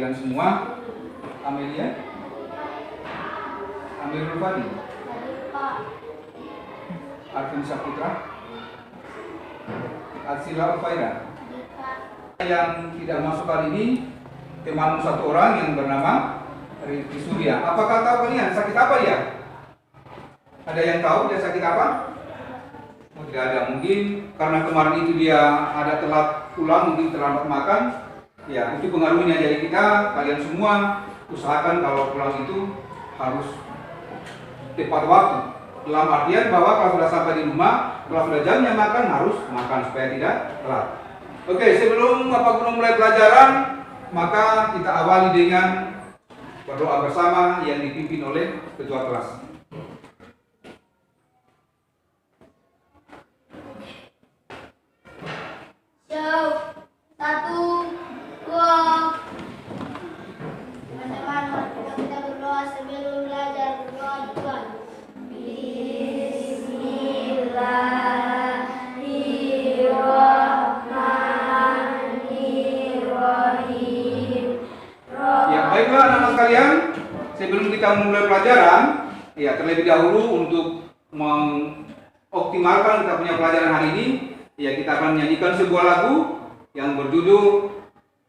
kalian semua. Amelia, Amirul Fadi, Arvin Saputra, Arsila Ufaira. Yang tidak masuk kali ini teman satu orang yang bernama Rifki Surya. Apakah tahu kalian sakit apa dia? Ada yang tahu dia sakit apa? Oh, tidak ada. Mungkin karena kemarin itu dia ada telat pulang, mungkin terlambat makan. Ya, itu pengaruhnya. Jadi kalian semua usahakan kalau pulang itu harus tepat waktu. Dalam artian bahwa kalau sudah sampai di rumah, kalau sudah jamnya makan, harus makan supaya tidak telat. Oke, sebelum Bapak Guru mulai pelajaran, maka kita awali dengan berdoa bersama yang dipimpin oleh ketua kelas. Teman-teman, kita berdoa sebelum belajar. Berdoa Tuhan. Bismillahirrahmanirrahim. Ya, baiklah anak-anak sekalian, sebelum kita memulai pelajaran, ya terlebih dahulu untuk mengoptimalkan kita punya pelajaran hari ini, ya kita akan menyanyikan sebuah lagu yang berjudul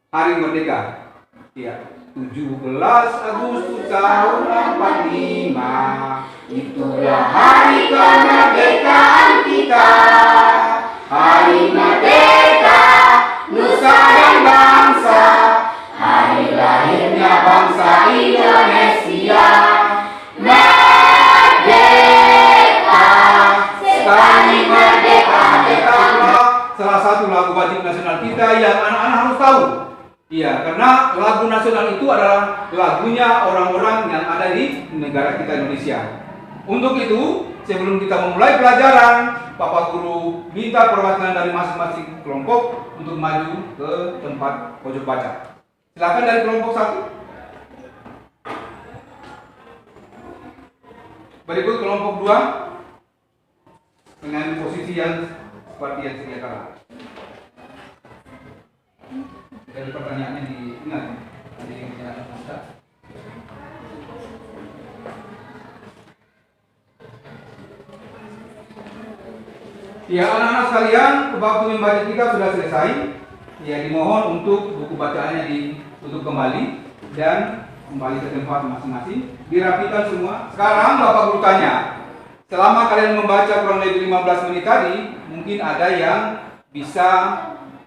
Hari Merdeka. Ya, 17 Agustus tahun 45, itulah hari kemerdekaan kita. Hari merdeka, nusa dan bangsa, hari lahirnya bangsa Indonesia. Merdeka, sekali merdeka, merdeka. Salah satu lagu wajib nasional kita yang anak-anak harus tahu. Iya, karena lagu nasional itu adalah lagunya orang-orang yang ada di negara kita Indonesia. Untuk itu, sebelum kita memulai pelajaran, Bapak Guru minta perwakilan dari masing-masing kelompok untuk maju ke tempat pojok baca. Silakan dari kelompok 1. Berikut kelompok 2 mengambil posisi yang seperti yang sedia kala. Dari pertanyaannya diingat, nanti kita akan. Ya anak-anak sekalian, waktu membaca kita sudah selesai. Ya dimohon untuk buku bacaannya ditutup kembali dan kembali ke tempat masing-masing. Dirapikan semua. Sekarang Bapak Guru tanya, selama kalian membaca kurang lebih 15 menit tadi, mungkin ada yang bisa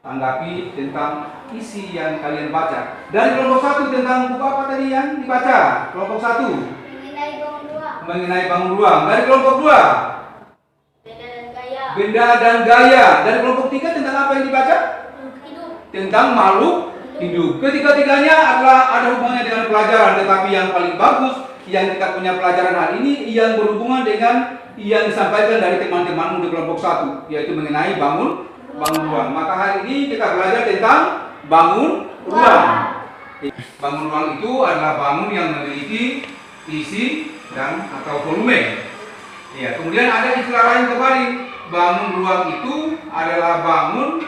tanggapi tentang isi yang kalian baca. Dari kelompok 1 tentang buku apa tadi yang dibaca? Kelompok 1 Mengenai bangun ruang. mengenai bangun ruang. Dari kelompok 2 Benda dan gaya. benda dan gaya. Dari kelompok 3 tentang apa yang dibaca? Hidup. Tentang makhluk hidup. Ketiga-tiganya adalah ada hubungannya dengan pelajaran, tetapi yang paling bagus yang kita punya pelajaran hari ini yang berhubungan dengan yang disampaikan dari teman-temanmu di kelompok 1, yaitu mengenai bangun ruang. Maka hari ini kita belajar tentang bangun ruang. Bangun ruang itu adalah bangun yang memiliki isi dan atau volume. Ya, kemudian ada istilah lain kembali. Bangun ruang itu adalah bangun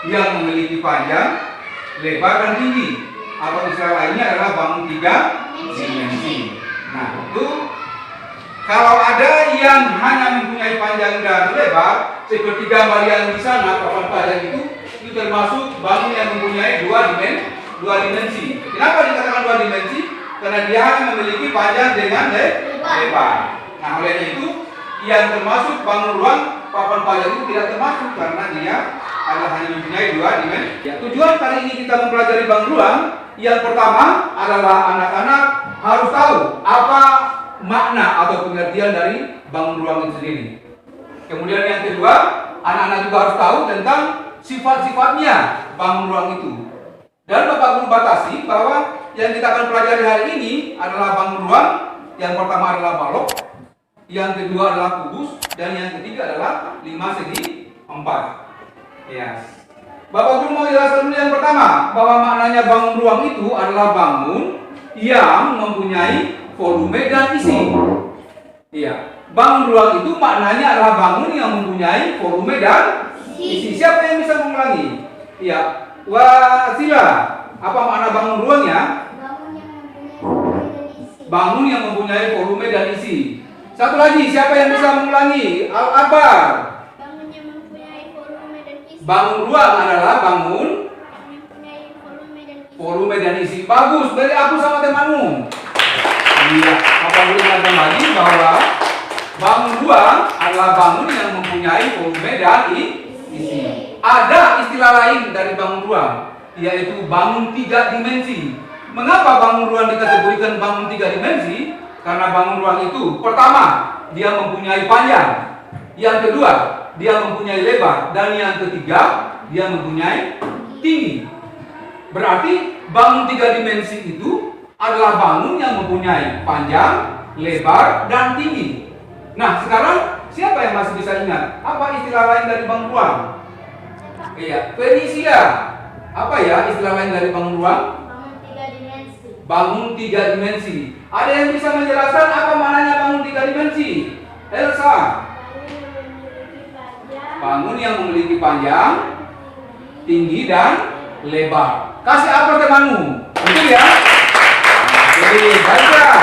yang memiliki panjang, lebar dan tinggi. Atau istilah lainnya adalah bangun 3 dimensi. Nah, itu kalau ada yang hanya mempunyai panjang dan lebar, seperti gambar yang di sana, papan panjang itu termasuk bangun yang mempunyai 2 dimensi. Kenapa dikatakan 2 dimensi? Karena dia hanya memiliki panjang dengan lebar. Nah, oleh itu yang termasuk bangun ruang, papan panjang itu tidak termasuk karena dia adalah hanya mempunyai 2 dimensi. Ya, tujuan kali ini kita mempelajari bangun ruang. Yang pertama adalah anak-anak harus tahu apa makna atau pengertian dari bangun ruang itu sendiri. Kemudian yang kedua, anak-anak juga harus tahu tentang sifat-sifatnya bangun ruang itu. Dan Bapak Guru batasi bahwa yang kita akan pelajari hari ini adalah bangun ruang. Yang pertama adalah balok, yang kedua adalah kubus, dan yang ketiga adalah 5 segi 4. Ya. Bapak Guru mau jelaskan dulu yang pertama, bahwa maknanya bangun ruang itu adalah bangun yang mempunyai volume dan isi. Iya, bangun ruang itu maknanya adalah bangun yang mempunyai volume dan isi. Siapa yang bisa mengulangi? Iya, Wasila. Apa makna bangun ruangnya? Bangun yang mempunyai volume dan isi. Bangun yang mempunyai volume dan isi. Satu lagi, siapa yang bisa mengulangi? Al-Akbar. Bangun yang mempunyai volume dan isi. Bangun ruang adalah bangun Yang mempunyai volume dan isi. volume dan isi. Bagus, beri aku sama temanmu. Iya, apa boleh ingatkan lagi bahwa bangun ruang adalah bangun yang mempunyai volume dan isi. Ada istilah lain dari bangun ruang, yaitu bangun 3 dimensi. Mengapa bangun ruang dikategorikan bangun 3 dimensi? Karena bangun ruang itu, pertama, dia mempunyai panjang. Yang kedua, dia mempunyai lebar. Dan yang ketiga, dia mempunyai tinggi. Berarti bangun 3 dimensi itu adalah bangun yang mempunyai panjang, lebar, dan tinggi. Nah, sekarang siapa yang masih bisa ingat? Apa istilah lain dari bangun ruang? Iya, Felicia. Apa ya istilah lain dari bangun ruang? Bangun 3 dimensi. Bangun 3 dimensi. Ada yang bisa menjelaskan apa maknanya bangun 3 dimensi? Elsa. Bangun yang memiliki panjang, Bangun yang memiliki panjang, tinggi, dan lebar. Kasih apa temanmu? Betul ya? Oke, baiklah.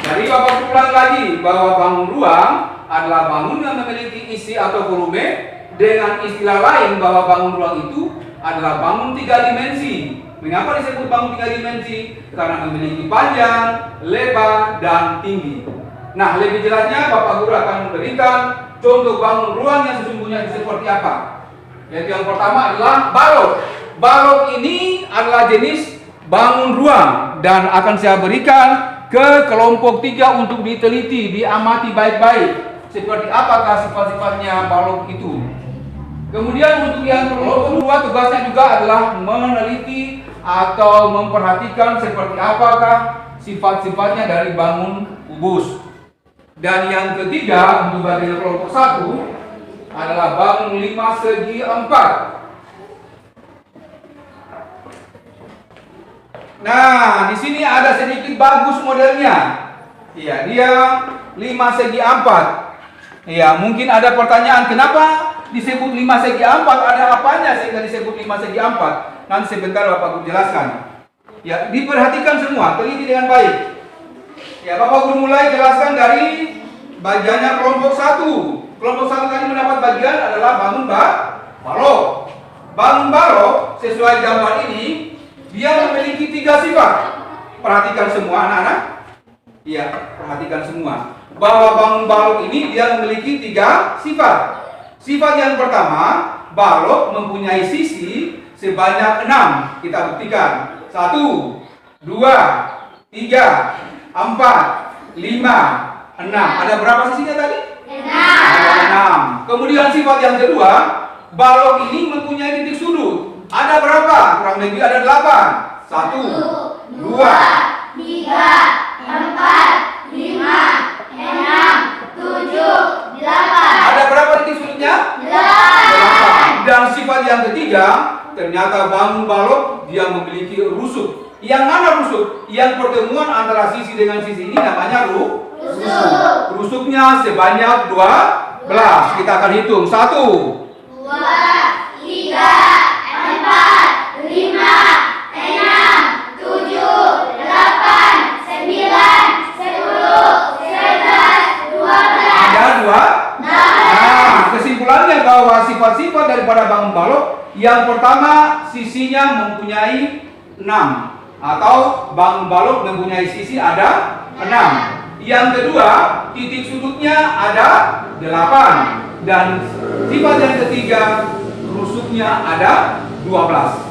Jadi Bapak ulang lagi bahwa bangun ruang adalah bangun yang memiliki isi atau volume. Dengan istilah lain bahwa bangun ruang itu adalah bangun 3 dimensi. Mengapa disebut bangun 3 dimensi? Karena memiliki panjang, lebar, dan tinggi. Nah, lebih jelasnya Bapak Guru akan memberikan contoh bangun ruang yang sesungguhnya itu seperti apa. Yaitu yang pertama adalah balok. Balok ini adalah jenis bangun ruang dan akan saya berikan ke kelompok 3 untuk diteliti, diamati baik-baik. Seperti apakah sifat-sifatnya balok itu. Kemudian untuk yang kelompok 2 tugasnya juga adalah meneliti atau memperhatikan seperti apakah sifat-sifatnya dari bangun kubus. Dan yang ketiga untuk bagian kelompok 1 adalah bangun 5 segi 4. Nah, di sini ada sedikit bagus modelnya. Iya, dia 5 segi 4. Iya, mungkin ada pertanyaan kenapa disebut 5 segi 4, ada apanya sehingga disebut 5 segi 4? Nanti sebentar Bapak Guru jelaskan. Ya, diperhatikan semua, teliti dengan baik. Ya, Bapak Guru mulai jelaskan dari bagiannya kelompok 1. Kelompok 1 tadi mendapat bagian adalah bangun balok. Bangun balok sesuai gambar ini, dia memiliki 3 sifat. Perhatikan semua anak-anak. Iya, perhatikan semua. Bahwa bangun balok ini dia memiliki 3 sifat. Sifat yang pertama, balok mempunyai sisi sebanyak 6. Kita buktikan. 1, 2, 3, 4, 5, 6. Ada berapa sisinya tadi? 6. Ada 6. Kemudian sifat yang kedua, balok ini mempunyai titik sudut. Ada berapa? Kurang lebih ada 8. 1, 2, 3, 4, 5, 6, 7, 8. ada berapa titik sudutnya? 8. Dan sifat yang ketiga, ternyata bangun balok dia memiliki rusuk. Yang mana rusuk? Yang pertemuan antara sisi dengan sisi ini namanya rusuk. Rusuknya sebanyak 12. Kita akan hitung. 1, 2, 3, 4, 5, 6, 7, 8, 9, 10, 11, 12. ada 2. Nah, kesimpulannya bahwa sifat-sifat daripada bangun balok, yang pertama sisinya mempunyai 6 atau bangun balok mempunyai sisi ada 6. Yang kedua, titik sudutnya ada 8 dan sifat yang ketiga rusuknya ada 12.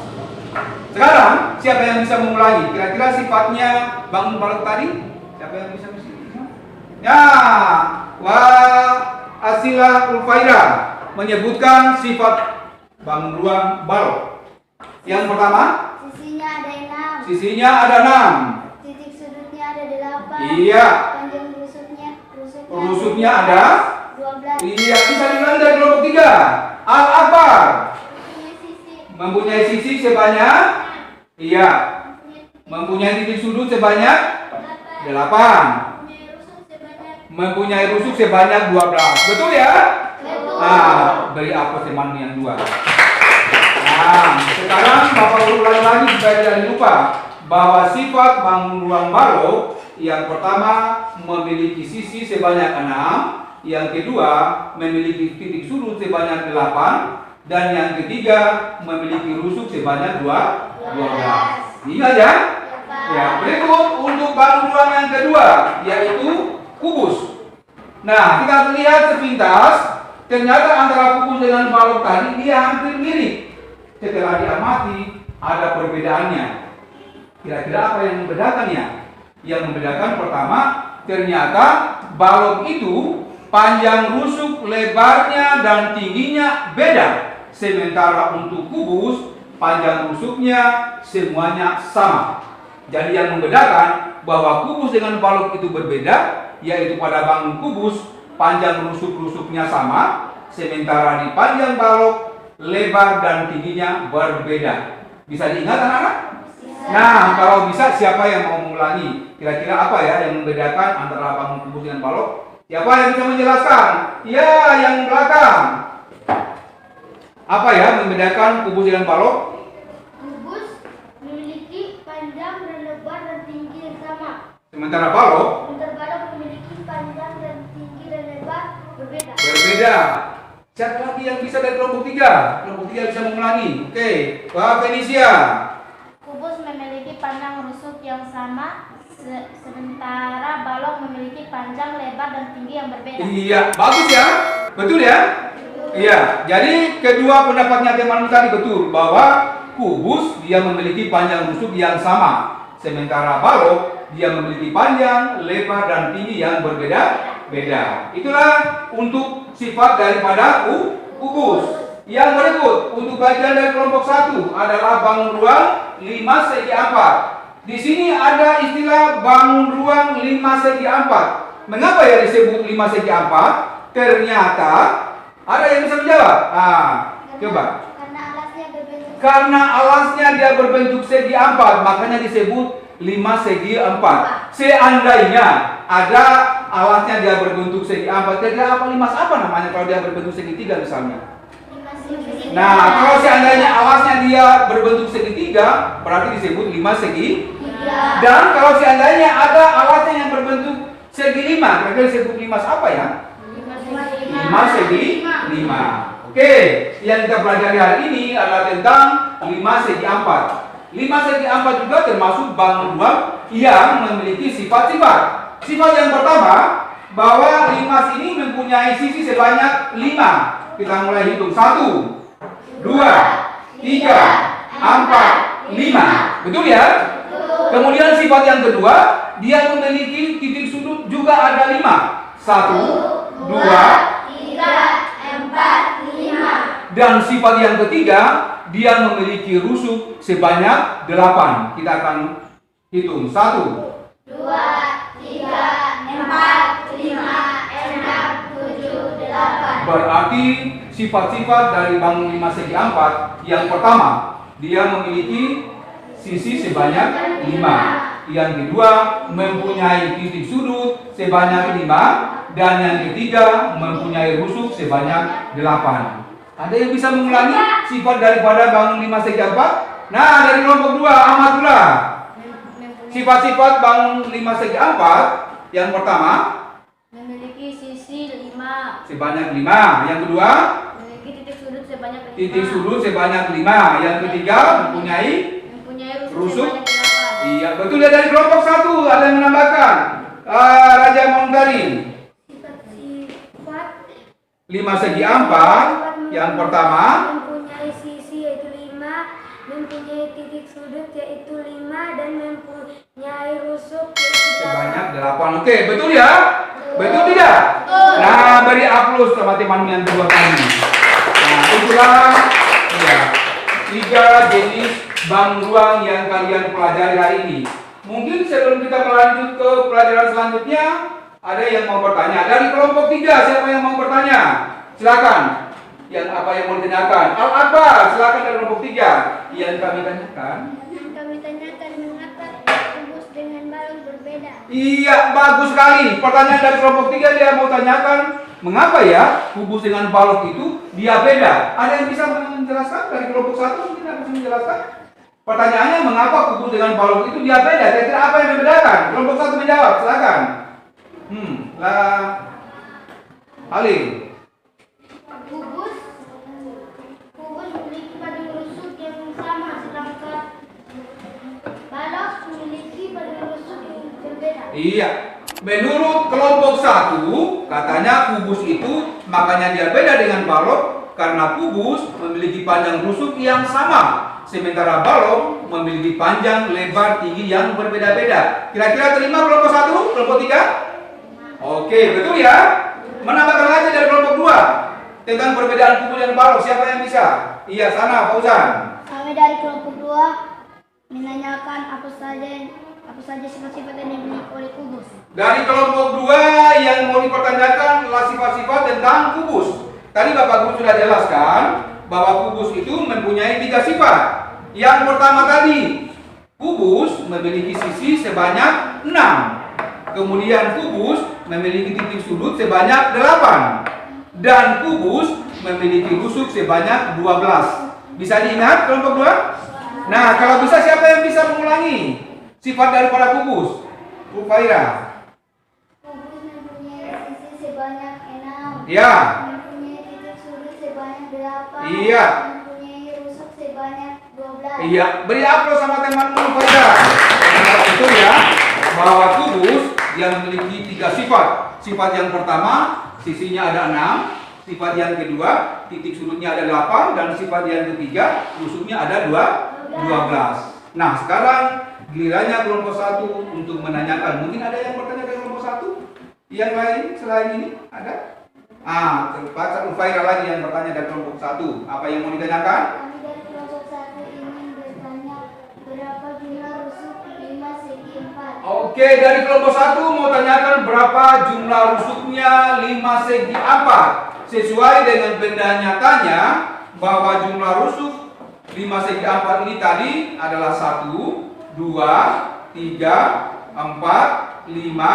Sekarang siapa yang bisa mengulangi? Kira-kira sifatnya bangun balok tadi? Siapa yang bisa mengulangi? Ya, Asila Ulfaira menyebutkan sifat bangun ruang balok. Yang pertama, Sisinya ada 6. sisinya ada 6. Titik sudutnya ada 8. Iya. Panjang Rusuknya ada 12. Iya, bisa diulang dari kelompok 3. Al-Akbar Punya sisi mempunyai sisi sebanyak, iya, mempunyai titik sudut sebanyak 8, 8. Punya rusuk sebanyak. mempunyai rusuk sebanyak 12. Betul ya? Betul. Nah, beri apa teman yang 2. Nah, Nah, sekarang Bapak ulang lagi supaya tidak lupa bahwa sifat bangun ruang balok yang pertama memiliki sisi sebanyak 6, yang kedua memiliki titik sudut sebanyak 8, dan yang ketiga memiliki rusuk sebanyak 12. Ingat ya? Ya, berikut untuk bangun ruang yang kedua yaitu kubus. Nah, kita lihat sepintas, ternyata antara kubus dengan balok tadi dia hampir mirip. Setelah diamati, ada perbedaannya. Kira-kira apa yang membedakannya? Yang membedakan pertama, ternyata balok itu panjang rusuk, lebarnya, dan tingginya beda. Sementara untuk kubus, panjang rusuknya semuanya sama. Jadi yang membedakan bahwa kubus dengan balok itu berbeda, yaitu pada bangun kubus, panjang rusuk-rusuknya sama, sementara di panjang balok, lebar dan tingginya berbeda. Bisa diingat anak-anak? Nah, kalau bisa siapa yang mau mengulangi? Kira-kira apa ya yang membedakan antara bangun kubus dengan balok? Siapa yang bisa menjelaskan? Ya, yang belakang. Apa ya membedakan kubus dengan balok? Kubus memiliki panjang dan lebar dan tinggi yang sama. Sementara balok Memiliki panjang dan tinggi dan lebar berbeda. berbeda. Siapa lagi yang bisa dari kelompok 3? Kelompok 3 bisa mengulangi. Oke, Wah Felicia. Kubus memiliki panjang rusuk yang sama, sementara balok memiliki panjang, lebar, dan tinggi yang berbeda. Iya, bagus ya. Betul ya? Iya, jadi kedua pendapatnya teman tadi betul bahwa kubus dia memiliki panjang rusuk yang sama, sementara balok dia memiliki panjang, lebar, dan tinggi yang berbeda-beda. Itulah untuk sifat daripada kubus. Yang berikut untuk bagian dari kelompok 1 adalah bangun ruang 5 segi 4. Di sini ada istilah bangun ruang 5 segi 4. Mengapa ya disebut 5 segi 4? Ternyata ada yang bisa menjawab? Coba. Karena alasnya dia berbentuk segi 4, makanya disebut 5 segi 4. Seandainya ada alasnya dia berbentuk segi 4, kira-kira apa limas apa namanya kalau dia berbentuk segi 3 misalnya? Nah, kalau seandainya alasnya dia berbentuk segitiga, berarti disebut 5 segi. Dan kalau seandainya ada alasnya yang berbentuk segi 5, kira-kira disebut limas apa ya? 5 segi 5. Oke, yang kita pelajari hari ini adalah tentang 5 segi 4. 5 segi 4 juga termasuk bangun ruang yang memiliki sifat-sifat. Sifat yang pertama, bahwa limas ini mempunyai sisi sebanyak 5. Kita mulai hitung 1, 2, 3, 4, 5. Betul ya? Kemudian sifat yang kedua, dia memiliki titik sudut juga ada 5. 1, 2, 3, 4, 5. Dan sifat yang ketiga, dia memiliki rusuk sebanyak 8. Kita akan hitung 1, 2, 3, 4, 5, 6, 7, 8. Berarti sifat-sifat dari bangun 5 segi 4. Yang pertama, dia memiliki sisi sebanyak 5. Yang kedua, mempunyai titik sudut sebanyak 5. Dan yang ketiga, mempunyai rusuk sebanyak 8. Ada yang bisa mengulangi sifat daripada bangun 5 segi 4? Nah, dari kelompok 2, amatlah. Sifat-sifat bangun 5 segi 4. Yang pertama, Memiliki sisi 5. sebanyak 5. Yang kedua, Memiliki titik sudut sebanyak 5. titik sudut sebanyak 5. Yang ketiga, mempunyai rusuk. sebanyak 8. Iya, betul ya. Dari kelompok 1 ada yang menambahkan. Raja Montarin. Sifat 5 segi 4. Yang pertama, mempunyai sisi yaitu 5, mempunyai titik sudut yaitu 5, dan mempunyai rusuk yaitu 8. sebanyak 8. Oke, betul ya? Betul tidak? Nah, beri aplaus sama teman yang kedua tadi. Nah, itulah ya 3 jenis bangun ruang yang kalian pelajari hari ini. Mungkin sebelum kita melanjut ke pelajaran selanjutnya, ada yang mau bertanya. Dari kelompok 3, siapa yang mau bertanya? Silakan. Yang apa yang mau ditanyakan? Al-Akbar, silakan dari kelompok 3. Yang kami tanyakan. Kami tanyakan mengapa kubus dengan balon berbeda. Iya, bagus sekali. Pertanyaan dari kelompok 3 dia mau tanyakan Mengapa ya kubus dengan balok itu dia beda? Ada yang bisa menjelaskan dari kelompok 1? Mungkin ada yang bisa menjelaskan? Pertanyaannya, mengapa kubus dengan balok itu dia beda? Kira-kira apa yang membedakan? Kelompok 1 menjawab, silakan. Lah, Halim. Kubus memiliki badan rusuk yang sama, sedangkan balok memiliki badan rusuk yang berbeda. Iya. Menurut kelompok 1, katanya kubus itu makanya dia beda dengan balok karena kubus memiliki panjang rusuk yang sama, sementara balok memiliki panjang, lebar, tinggi yang berbeda-beda. Kira-kira terima kelompok 1, kelompok 3? Oke, betul ya? Menambahkan lagi dari kelompok 2 tentang perbedaan kubus dan balok. Siapa yang bisa? Iya, sana Fauzan. Kami dari kelompok 2 menanyakan apa saja sifat-sifat yang dimiliki oleh kubus. Dari kelompok 2 yang mau dipertanyakan adalah sifat-sifat tentang kubus. Tadi Bapak Guru sudah jelaskan bahwa kubus itu mempunyai 3 sifat. Yang pertama tadi, kubus memiliki sisi sebanyak 6. Kemudian kubus memiliki titik sudut sebanyak 8. Dan kubus memiliki rusuk sebanyak 12. Bisa diingat kelompok 2? Nah, kalau bisa siapa yang bisa mengulangi sifat daripada kubus? Bu Faira. Kubus mempunyai sisi sebanyak 6. Ya. Mempunyai titik sudut sebanyak 8. Iya. Mempunyai rusuk sebanyak 12. Iya, beri aplaus sama temanmu Faira. Betul ya, bahwa kubus yang memiliki 3 sifat. Sifat yang pertama, sisinya ada 6. Sifat yang kedua, titik sudutnya ada 8. Dan sifat yang ketiga, rusuknya ada 12. Nah, sekarang gilirannya kelompok 1 untuk menanyakan. Mungkin ada yang bertanya dari kelompok 1? Yang lain selain ini ada? Pak Ufaira lagi yang bertanya dari kelompok 1. Apa yang mau ditanyakan? Kami dari kelompok 1 ingin bertanya berapa jumlah rusuk 5 segi 4. Oke, dari kelompok 1 mau tanyakan berapa jumlah rusuknya 5 segi 4. Sesuai dengan benda nyatanya bahwa jumlah rusuk 5 segi 4 ini tadi adalah 1, 2, 3, 4, 5,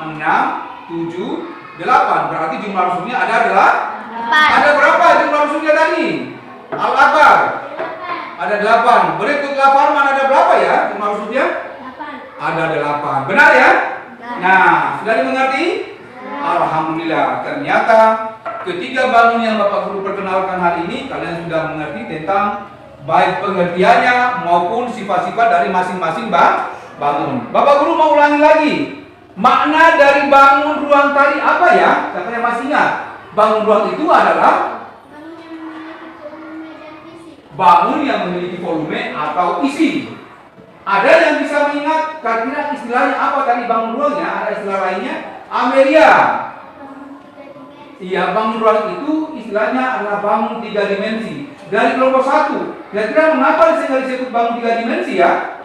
6, 7, 8. Berarti jumlah rusuknya adalah 4. Ada berapa jumlah rusuknya tadi? Al-Akbar. Ada 8. Berikut Lafarman ada berapa ya jumlah rusuknya? 8. Ada 8. Benar ya? Nah, sudah dimengerti? Alhamdulillah. Ternyata ketiga bangun yang Bapak Guru perkenalkan hari ini kalian sudah mengerti tentang baik pengertiannya maupun sifat-sifat dari masing-masing bangun. Bapak Guru mau ulangi lagi. Makna dari bangun ruang tadi apa ya? Siapa yang masih ingat? Bangun ruang itu adalah bangun yang memiliki volume atau isi. Ada yang bisa mengingat kira-kira istilahnya apa tadi bangun ruangnya? Ada istilah lainnya? Amelia. Iya, bangun ruang itu istilahnya adalah bangun 3 dimensi. Dari kelompok 1, kira-kira mengapa disebut bangun 3 dimensi ya?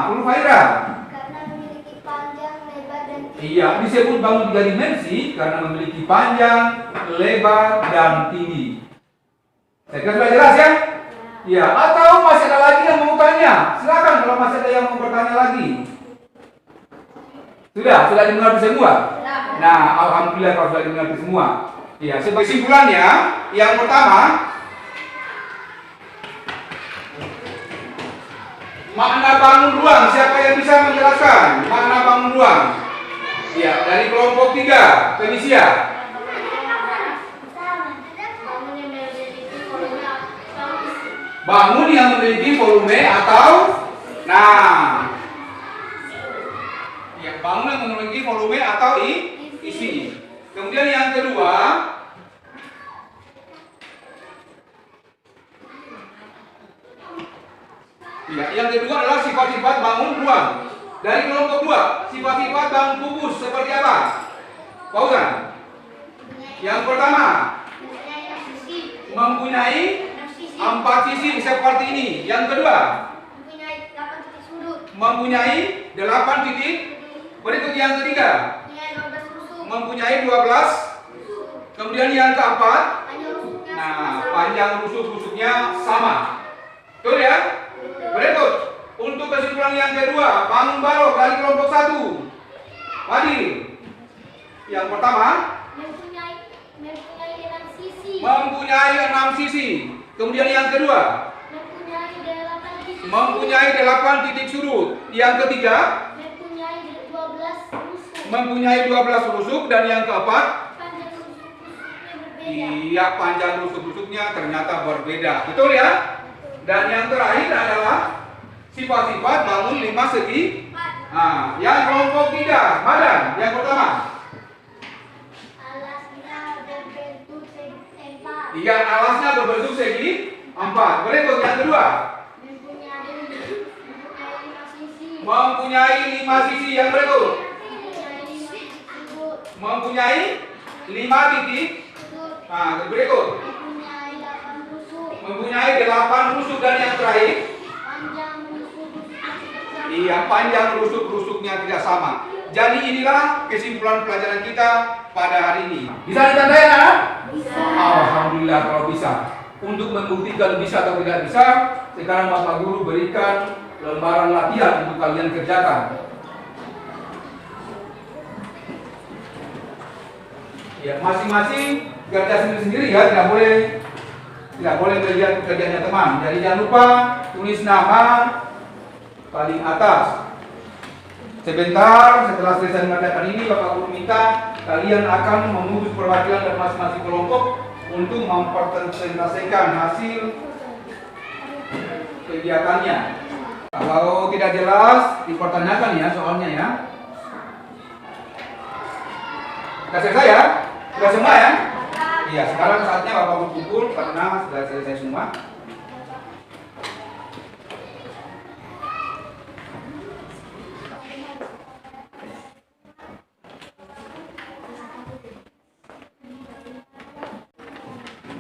Ulu Faira. Karena memiliki panjang, lebar, dan tinggi. Iya, disebut bangun 3 dimensi karena memiliki panjang, lebar, dan tinggi. Saya kira sudah jelas ya? Iya, atau masih ada lagi yang mau tanya? Silakan kalau masih ada yang mau bertanya lagi. Sudah dimengerti semua? Nah, alhamdulillah kalau sudah dimengerti semua. Iya, sebagai kesimpulannya, yang pertama, makna bangun ruang. Siapa yang bisa menjelaskan makna bangun ruang? Iya, dari kelompok 3, Felicia. Bangun yang memiliki volume atau bangun yang memiliki volume atau isi. Kemudian yang kedua, yang kedua adalah sifat-sifat bangun ruang. Dari kelompok 2, sifat-sifat bangun kubus seperti apa? Fauzan. Yang pertama, mempunyai 4 sisi seperti ini. Yang kedua, mempunyai 8 titik sudut. mempunyai 8 titik. Berikut yang ketiga, Mempunyai 12 rusuk. mempunyai 12. Kemudian yang keempat, Panjang rusuknya panjang rusuk-rusuknya sama. Betul ya? Berikut untuk kesimpulan yang kedua, bangun balok dari kelompok 1. Fadil. Yang pertama, mempunyai mempunyai 6 sisi. Mempunyai 6 sisi. Kemudian yang kedua, Mempunyai 8 titik. mempunyai 8 titik sudut. Yang ketiga, Mempunyai 12 rusuk. mempunyai 12 rusuk. Dan yang keempat, Panjang rusuk-rusuknya berbeda. iya, panjang rusuk-rusuknya ternyata berbeda. Betul ya? Dan yang terakhir adalah sifat-sifat bangun 5 segi. Nah, yang kelompok 3, Madan, yang pertama. Alasnya berbentuk empat. Iya, alasnya berbentuk segi 4. Berikut yang kedua. Mempunyai 5 sisi. Mempunyai 5 sisi. Yang berikut. Mempunyai 5 sudut. Mempunyai 5 titik. Sudut. Nah, berikut. Mempunyai 8 rusuk. Mempunyai 8 rusuk. Dan yang terakhir, Panjang rusuk-rusuknya tidak sama. iya, panjang rusuk-rusuknya tidak sama. Jadi inilah kesimpulan pelajaran kita pada hari ini. Bisa ditandai ya? Bisa. Alhamdulillah kalau bisa. Untuk membuktikan bisa atau tidak bisa, sekarang Bapak Guru berikan lembaran latihan untuk kalian kerjakan. Ya, masing-masing kerja sendiri-sendiri ya, tidak boleh melihat pekerjaannya teman. Jadi jangan lupa tulis nama paling atas. Sebentar setelah selesai mengerjakan ini, Bapak Guru minta kalian akan memutus perwakilan dari masing-masing kelompok untuk mempresentasikan hasil kegiatannya. Kalau tidak jelas dipertanyakan ya soalnya ya. Sudah selesai ya? Sudah semua ya? Iya, sekarang saatnya Bapak Guru kumpul karena sudah selesai semua.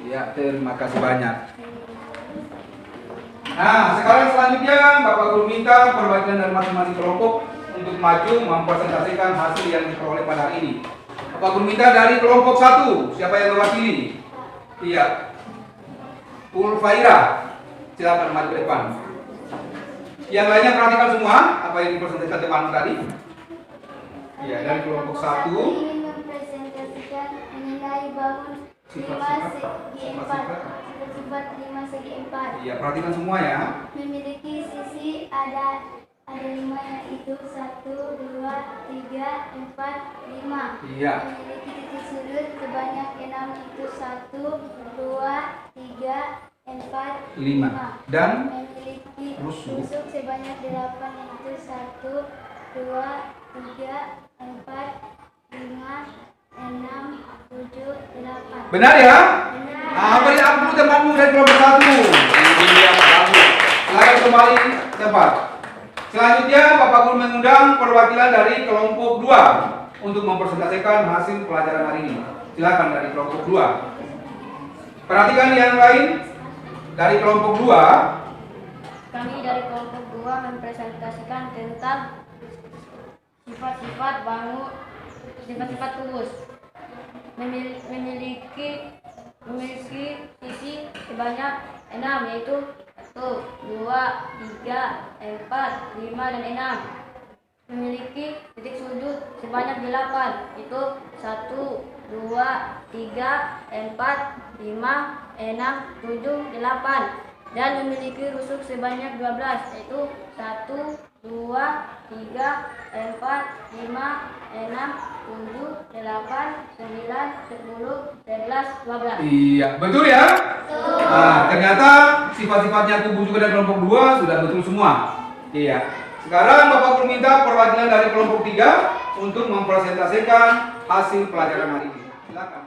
Ya, terima kasih banyak. Nah, sekarang selanjutnya Bapak Guru minta perwakilan dari masing-masing kelompok untuk maju mempresentasikan hasil yang diperoleh pada hari ini. Bapak Guru minta dari kelompok 1, siapa yang mewakili? Iya, Ulfaira, silakan maju ke depan. Yang lainnya perhatikan semua apa yang dipresentasikan teman tadi. Iya, dari kelompok 1. Ingin mempresentasikan mengenai bangun 5 segi 4. Sifat 5 segi 4. Iya, perhatikan semua ya. Memiliki sisi ada 5, yaitu 1, 2, 3, 4, 5. Iya. Memiliki titik sudut sebanyak 6, yaitu 1, 2, 3, 4, 5. Dan memiliki rusuk sebanyak 8, yaitu 1, 2, 3, 4, 5, 6, 7, 8. benar ya? Benar. Nah, beri ampun temanmu dari kelompok 1. Ini dia bagus. Silakan kembali tempat. Selanjutnya Bapak Guru mengundang perwakilan dari kelompok 2 untuk mempresentasikan hasil pelajaran hari ini. Silakan dari kelompok 2. Perhatikan yang lain dari kelompok 2. Kami dari kelompok 2 mempresentasikan tentang sifat-sifat bangun, sifat-sifat tubuh. Memiliki sisi sebanyak 6, yaitu 1, 2, 3, 4, 5, dan 6. Memiliki titik sudut sebanyak 8, yaitu 1, 2, 3, 4, 5, 6, 7, 8. Dan memiliki rusuk sebanyak 12, yaitu 1, 2, 3, 4, 5, 6, 7, 8, 9, 10, 11, 12. Iya, betul ya? Nah, ternyata sifat-sifatnya tubuh juga dari kelompok 2 sudah betul semua. Iya. Sekarang Bapak Guru minta perwakilan dari kelompok 3 untuk mempresentasikan hasil pelajaran hari ini. Silakan.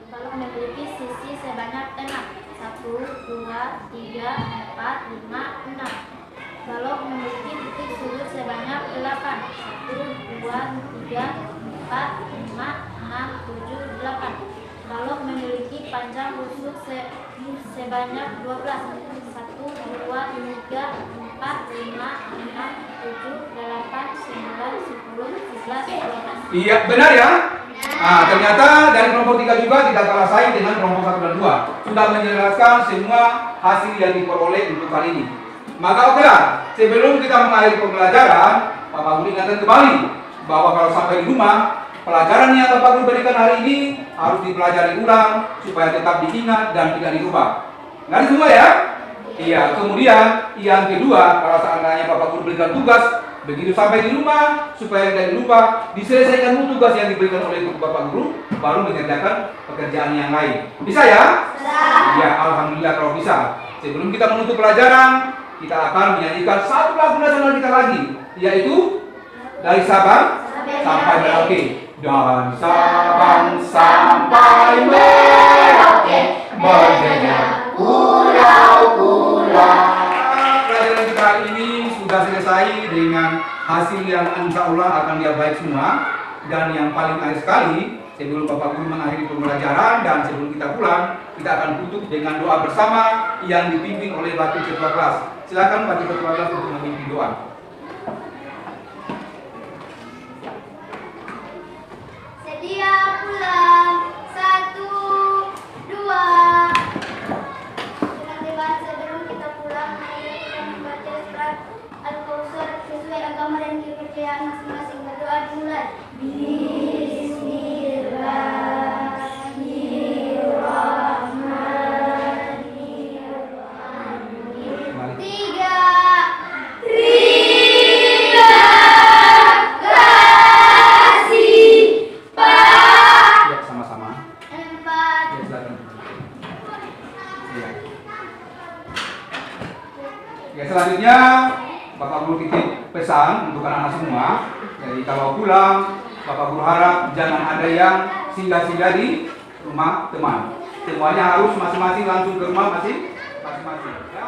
Balok memiliki sisi sebanyak 6, 1, 2, 3, 4, 5, 6. Balok memiliki titik sudut sebanyak 8, 1, 2, 3, 4, 5, 6, 7, 8. Balok memiliki panjang rusuk sebanyak 12, 1, 2, 3, 4, 5, 6, 7, 8, 9, 10, 11, 12. Iya, benar ya? Nah, ternyata dari kelompok 3 juga tidak kalah saing dengan kelompok 1 dan 2. Sudah menjelaskan semua hasil yang diperoleh untuk kali ini. Maka okelah, sebelum kita mengakhiri pembelajaran, Bapak Guru ingatkan kembali bahwa kalau sampai di rumah, pelajaran yang Bapak Guru berikan hari ini harus dipelajari ulang supaya tetap diingat dan tidak dilupa. Ngerti semua ya? Iya. Kemudian yang kedua, kalau seandainya Bapak Guru berikan tugas, begitu sampai di rumah supaya tidak dilupa, diselesaikan dulu tugas yang diberikan oleh Bapak Guru, baru mengerjakan pekerjaan yang lain. Bisa ya? Bisa. Ya, alhamdulillah kalau bisa. Sebelum kita menutup pelajaran, kita akan menyanyikan satu lagu nasional kita lagi, yaitu dari Sabang sampai Merauke. Dari Sabang sampai Merauke, berjejak pulau-pulau. Pelajaran kita hari ini sudah selesai dengan hasil yang insya Allah akan dia baik semua. Dan yang paling akhir sekali, sebelum Bapak Guru mengakhiri pembelajaran dan sebelum kita pulang, kita akan tutup dengan doa bersama yang dipimpin oleh Wakil Ketua Kelas. Silakan Wakil Ketua Kelas untuk memimpin doa. Sedia pulang. 1, 2. Sebelum kita pulang, mari kita membaca surat Al-Kautsar sesuai agama dan kepercayaan masing-masing. Berdoa dimulai. Bismillahirrahmanirrahim. 3. Terima kasih, Pak. Ya, sama-sama. 4. Ya, silakan. Ya. Ya, selanjutnya Bapak Guru titip pesan untuk anak-anak semua. Jadi kalau pulang, Bapak Guru harap jangan ada yang singgah-singgah di rumah teman. Semuanya harus masing-masing langsung ke rumah masing-masing. Ya.